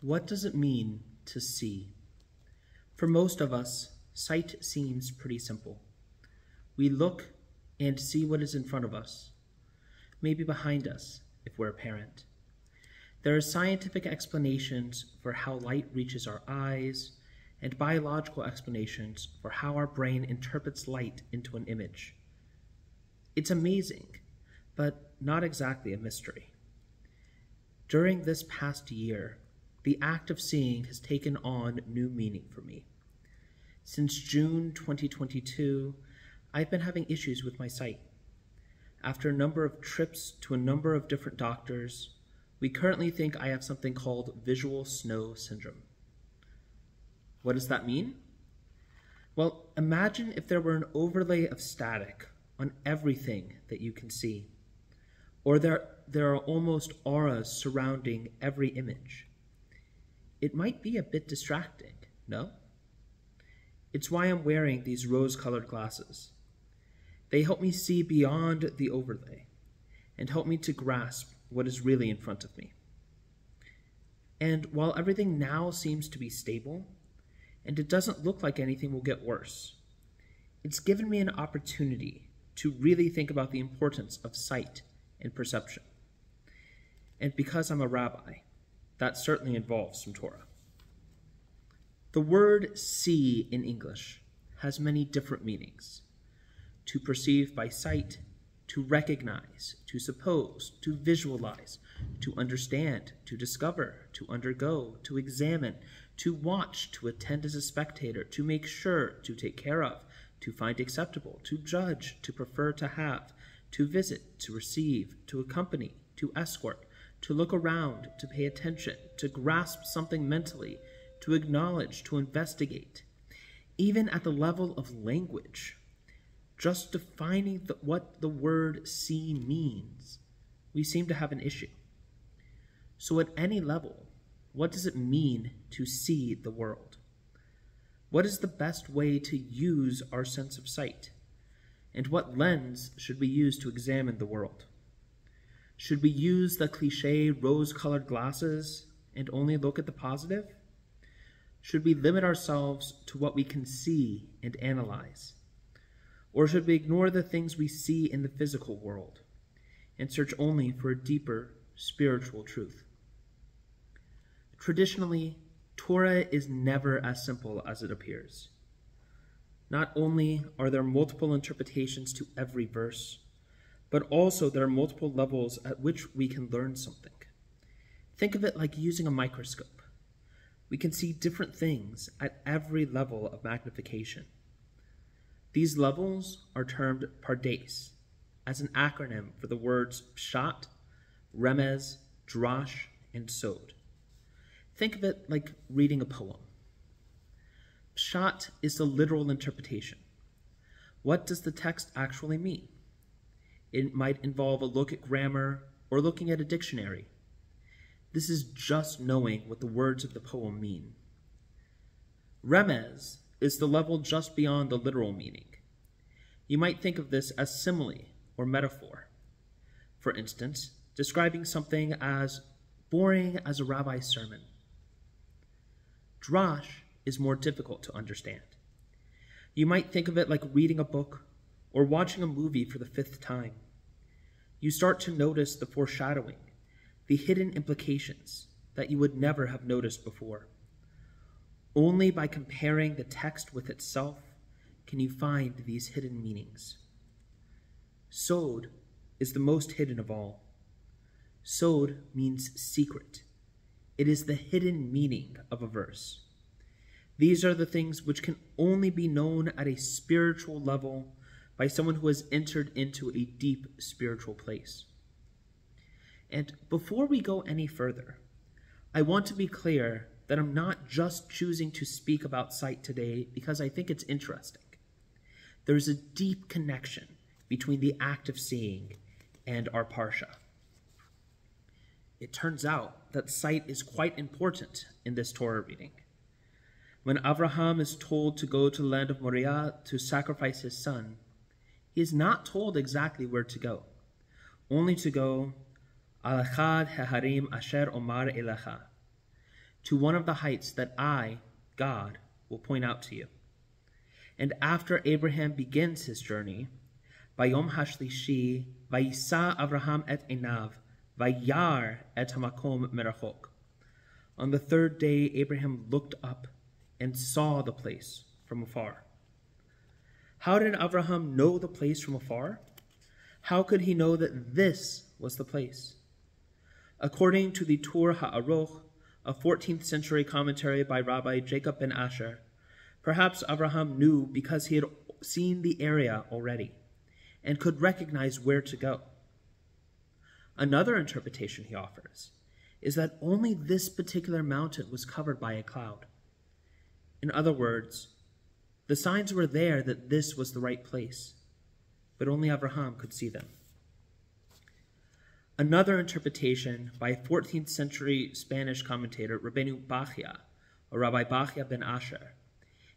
What does it mean to see? For most of us, sight seems pretty simple. We look and see what is in front of us, maybe behind us if we're a parent. There are scientific explanations for how light reaches our eyes and biological explanations for how our brain interprets light into an image. It's amazing, but not exactly a mystery. During this past year, the act of seeing has taken on new meaning for me. Since June 2022, I've been having issues with my sight. After a number of trips to a number of different doctors, we currently think I have something called visual snow syndrome. What does that mean? Well, imagine if there were an overlay of static on everything that you can see, or there are almost auras surrounding every image. It might be a bit distracting, no? It's why I'm wearing these rose-colored glasses. They help me see beyond the overlay and help me to grasp what is really in front of me. And while everything now seems to be stable, and it doesn't look like anything will get worse, it's given me an opportunity to really think about the importance of sight and perception. And because I'm a rabbi, that certainly involves some Torah. The word see in English has many different meanings. To perceive by sight, to recognize, to suppose, to visualize, to understand, to discover, to undergo, to examine, to watch, to attend as a spectator, to make sure, to take care of, to find acceptable, to judge, to prefer to have, to visit, to receive, to accompany, to escort, to look around, to pay attention, to grasp something mentally, to acknowledge, to investigate. Even at the level of language, just defining what the word see means, we seem to have an issue. So at any level, what does it mean to see the world? What is the best way to use our sense of sight? And what lens should we use to examine the world? Should we use the cliché rose-colored glasses and only look at the positive? Should we limit ourselves to what we can see and analyze? Or should we ignore the things we see in the physical world and search only for a deeper spiritual truth? Traditionally, Torah is never as simple as it appears. Not only are there multiple interpretations to every verse, but also there are multiple levels at which we can learn something. Think of it like using a microscope. We can see different things at every level of magnification. These levels are termed pardes, as an acronym for the words pshat, remez, drash, and sod. Think of it like reading a poem. Pshat is the literal interpretation. What does the text actually mean? It might involve a look at grammar or looking at a dictionary. This is just knowing what the words of the poem mean. Remez is the level just beyond the literal meaning. You might think of this as simile or metaphor. For instance, describing something as boring as a rabbi's sermon. Drash is more difficult to understand. You might think of it like reading a book or watching a movie for the 5th time. You start to notice the foreshadowing, the hidden implications that you would never have noticed before. Only by comparing the text with itself can you find these hidden meanings. Sod is the most hidden of all. Sod means secret. It is the hidden meaning of a verse. These are the things which can only be known at a spiritual level by someone who has entered into a deep spiritual place. And before we go any further, I want to be clear that I'm not just choosing to speak about sight today because I think it's interesting. There's a deep connection between the act of seeing and our parsha. It turns out that sight is quite important in this Torah reading. When Avraham is told to go to the land of Moriah to sacrifice his son, he is not told exactly where to go, only to go, Al echad haharim asher omar elecha, to one of the heights that I, God, will point out to you. And after Abraham begins his journey, Vayom hashlishi, Vayisa Avraham et enav, Vayar et hamakom merachok. On the third day, Abraham looked up and saw the place from afar. How did Avraham know the place from afar? How could he know that this was the place? According to the Tur HaAroch, a 14th century commentary by Rabbi Jacob ben Asher, perhaps Avraham knew because he had seen the area already and could recognize where to go. Another interpretation he offers is that only this particular mountain was covered by a cloud. In other words, the signs were there that this was the right place, but only Avraham could see them. Another interpretation by a 14th century Spanish commentator, Rabbi Bachia, or Rabbi Bachia ben Asher,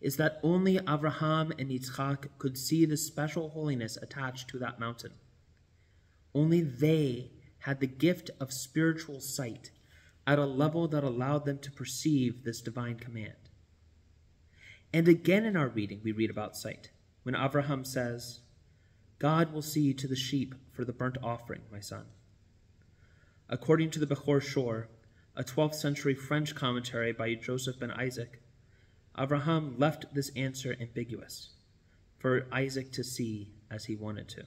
is that only Avraham and Yitzchak could see the special holiness attached to that mountain. Only they had the gift of spiritual sight at a level that allowed them to perceive this divine command. And again in our reading, we read about sight, when Avraham says, God will see to the sheep for the burnt offering, my son. According to the Bechor Shor, a 12th century French commentary by Joseph ben Isaac, Avraham left this answer ambiguous for Isaac to see as he wanted to.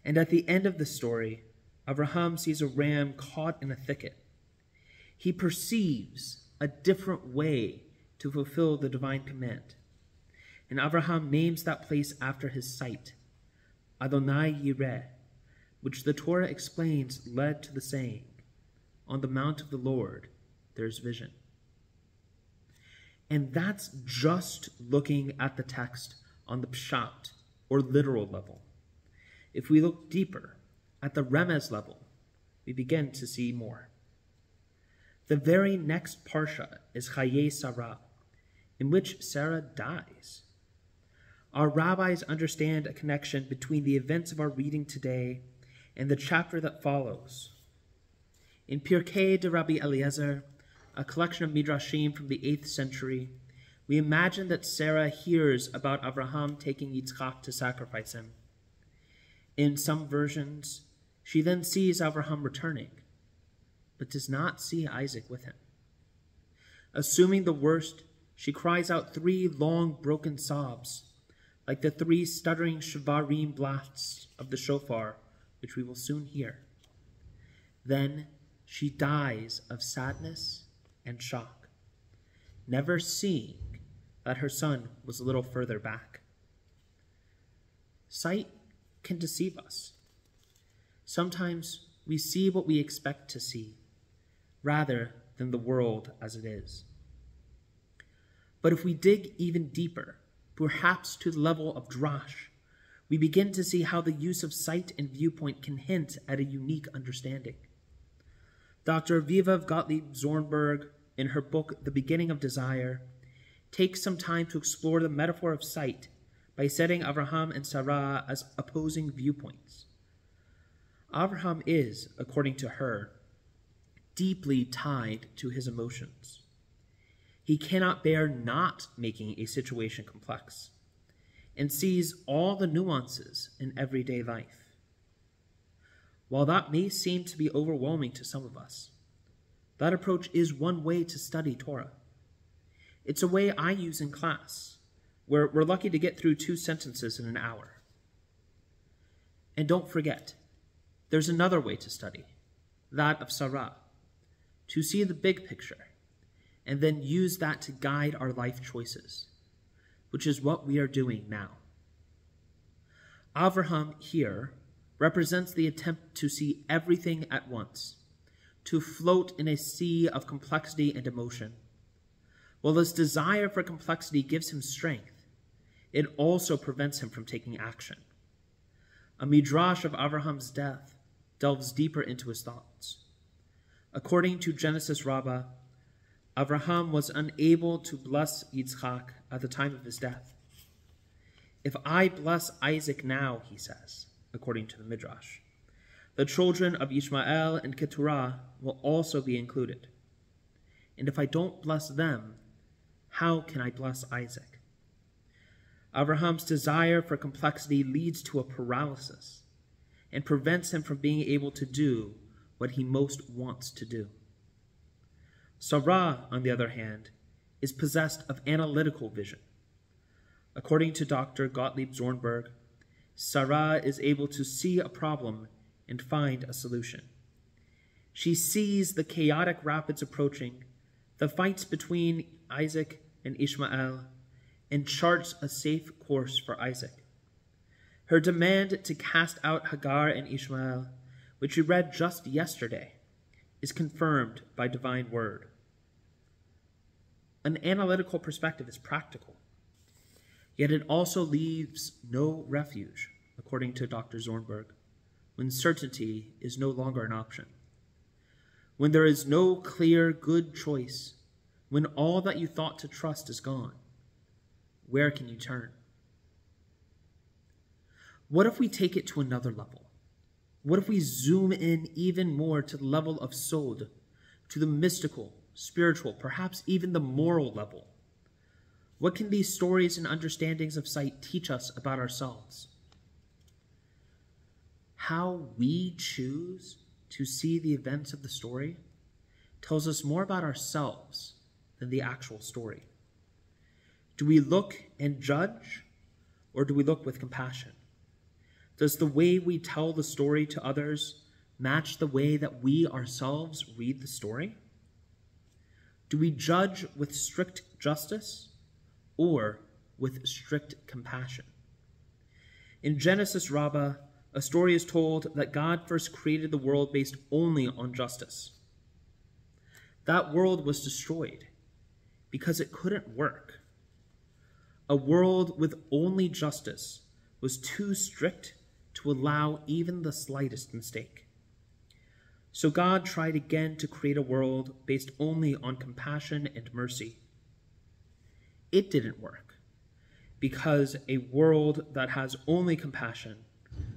And at the end of the story, Avraham sees a ram caught in a thicket. He perceives a different way to fulfill the divine command. And Avraham names that place after his sight, Adonai Yireh, which the Torah explains led to the saying, on the mount of the Lord there's vision. And that's just looking at the text on the pshat, or literal level. If we look deeper, at the remez level, we begin to see more. The very next parsha is Chaye Sarah, in which Sarah dies. Our rabbis understand a connection between the events of our reading today and the chapter that follows. In Pirkei de Rabbi Eliezer, a collection of midrashim from the 8th century, we imagine that Sarah hears about Avraham taking Yitzchak to sacrifice him. In some versions, she then sees Avraham returning, but does not see Isaac with him. Assuming the worst, she cries out 3 long broken sobs, like the 3 stuttering shavarim blasts of the shofar, which we will soon hear. Then she dies of sadness and shock, never seeing that her son was a little further back. Sight can deceive us. Sometimes we see what we expect to see, rather than the world as it is. But if we dig even deeper, perhaps to the level of drash, we begin to see how the use of sight and viewpoint can hint at a unique understanding. Dr. Viva Gottlieb Zornberg, in her book The Beginning of Desire, takes some time to explore the metaphor of sight by setting Avraham and Sarah as opposing viewpoints. Avraham is, according to her, deeply tied to his emotions. He cannot bear not making a situation complex, and sees all the nuances in everyday life. While that may seem to be overwhelming to some of us, that approach is one way to study Torah. It's a way I use in class, where we're lucky to get through 2 sentences in an hour. And don't forget, there's another way to study, that of Sarah, to see the big picture, and then use that to guide our life choices, which is what we are doing now. Avraham here represents the attempt to see everything at once, to float in a sea of complexity and emotion. While this desire for complexity gives him strength, it also prevents him from taking action. A midrash of Avraham's death delves deeper into his thoughts. According to Genesis Rabbah, Avraham was unable to bless Yitzchak at the time of his death. If I bless Isaac now, he says, according to the midrash, the children of Ishmael and Keturah will also be included. And if I don't bless them, how can I bless Isaac? Abraham's desire for complexity leads to a paralysis and prevents him from being able to do what he most wants to do. Sarah, on the other hand, is possessed of analytical vision. According to Dr. Gottlieb Zornberg, Sarah is able to see a problem and find a solution. She sees the chaotic rapids approaching, the fights between Isaac and Ishmael, and charts a safe course for Isaac. Her demand to cast out Hagar and Ishmael, which we read just yesterday, is confirmed by divine word. An analytical perspective is practical, yet it also leaves no refuge, according to Dr. Zornberg, when certainty is no longer an option. When there is no clear good choice, when all that you thought to trust is gone, where can you turn? What if we take it to another level? What if we zoom in even more to the level of Sod, to the mystical, spiritual, perhaps even the moral level? What can these stories and understandings of sight teach us about ourselves? How we choose to see the events of the story tells us more about ourselves than the actual story. Do we look and judge, or do we look with compassion? Does the way we tell the story to others match the way that we ourselves read the story? Do we judge with strict justice or with strict compassion? In Genesis Rabbah, a story is told that God first created the world based only on justice. That world was destroyed because it couldn't work. A world with only justice was too strict to allow even the slightest mistake. So God tried again to create a world based only on compassion and mercy. It didn't work, because a world that has only compassion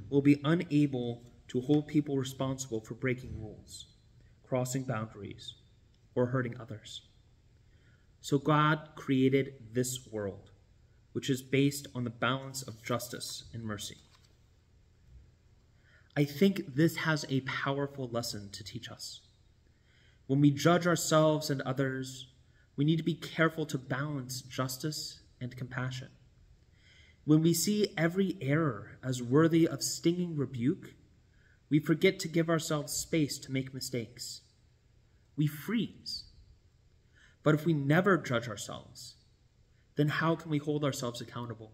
will be unable to hold people responsible for breaking rules, crossing boundaries, or hurting others. So God created this world, which is based on the balance of justice and mercy. I think this has a powerful lesson to teach us. When we judge ourselves and others, we need to be careful to balance justice and compassion. When we see every error as worthy of stinging rebuke, we forget to give ourselves space to make mistakes. We freeze. But if we never judge ourselves, then how can we hold ourselves accountable?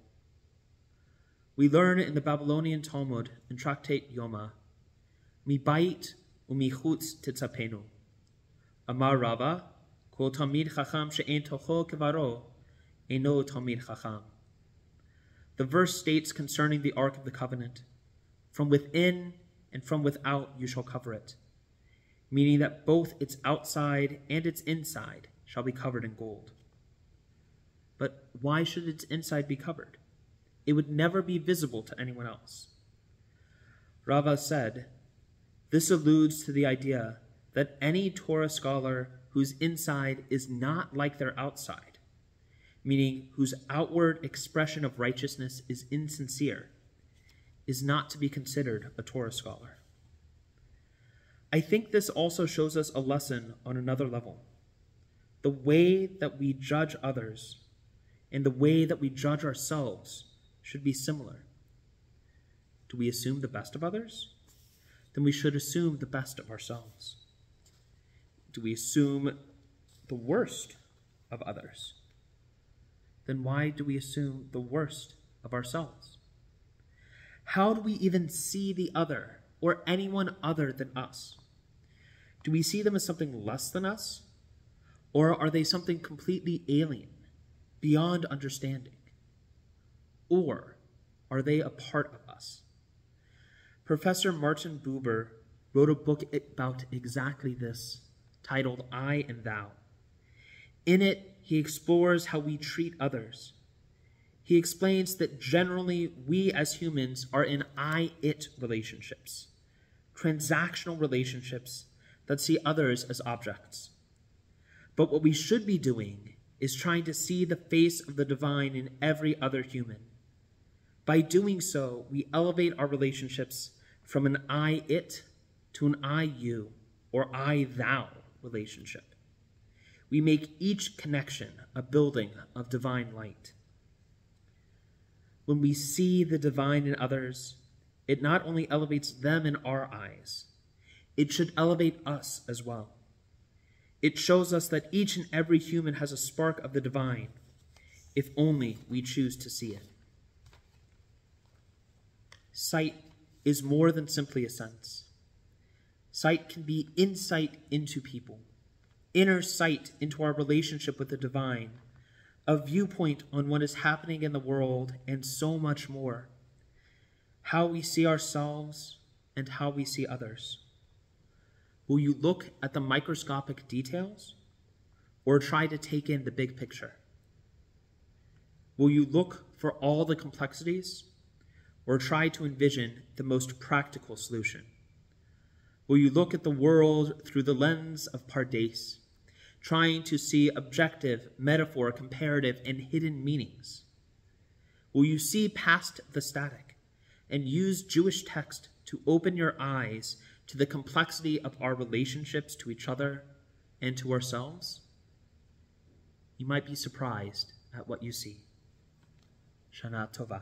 We learn in the Babylonian Talmud in Tractate Yoma, Mibait umichutz titzapenu. Amar Rabba, kol tamid chacham she'en tocho kevaro, eno tamid chacham. The verse states concerning the Ark of the Covenant, from within and from without you shall cover it, meaning that both its outside and its inside shall be covered in gold. But why should its inside be covered? It would never be visible to anyone else. Rava said, this alludes to the idea that any Torah scholar whose inside is not like their outside, meaning whose outward expression of righteousness is insincere, is not to be considered a Torah scholar. I think this also shows us a lesson on another level. The way that we judge others and the way that we judge ourselves should be similar. Do we assume the best of others? Then we should assume the best of ourselves. Do we assume the worst of others? Then why do we assume the worst of ourselves? How do we even see the other or anyone other than us? Do we see them as something less than us? Or are they something completely alien, beyond understanding? Or are they a part of us? Professor Martin Buber wrote a book about exactly this, titled I and Thou. In it, he explores how we treat others. He explains that generally we as humans are in I-it relationships, transactional relationships that see others as objects. But what we should be doing is trying to see the face of the divine in every other human. By doing so, we elevate our relationships from an I-it to an I-you or I-thou relationship. We make each connection a building of divine light. When we see the divine in others, it not only elevates them in our eyes, it should elevate us as well. It shows us that each and every human has a spark of the divine, if only we choose to see it. Sight is more than simply a sense. Sight can be insight into people, inner sight into our relationship with the divine, a viewpoint on what is happening in the world, and so much more. How we see ourselves and how we see others. Will you look at the microscopic details or try to take in the big picture? Will you look for all the complexities or try to envision the most practical solution? Will you look at the world through the lens of Pardes, trying to see objective, metaphor, comparative, and hidden meanings? Will you see past the static and use Jewish text to open your eyes to the complexity of our relationships to each other and to ourselves? You might be surprised at what you see. Shana Tova.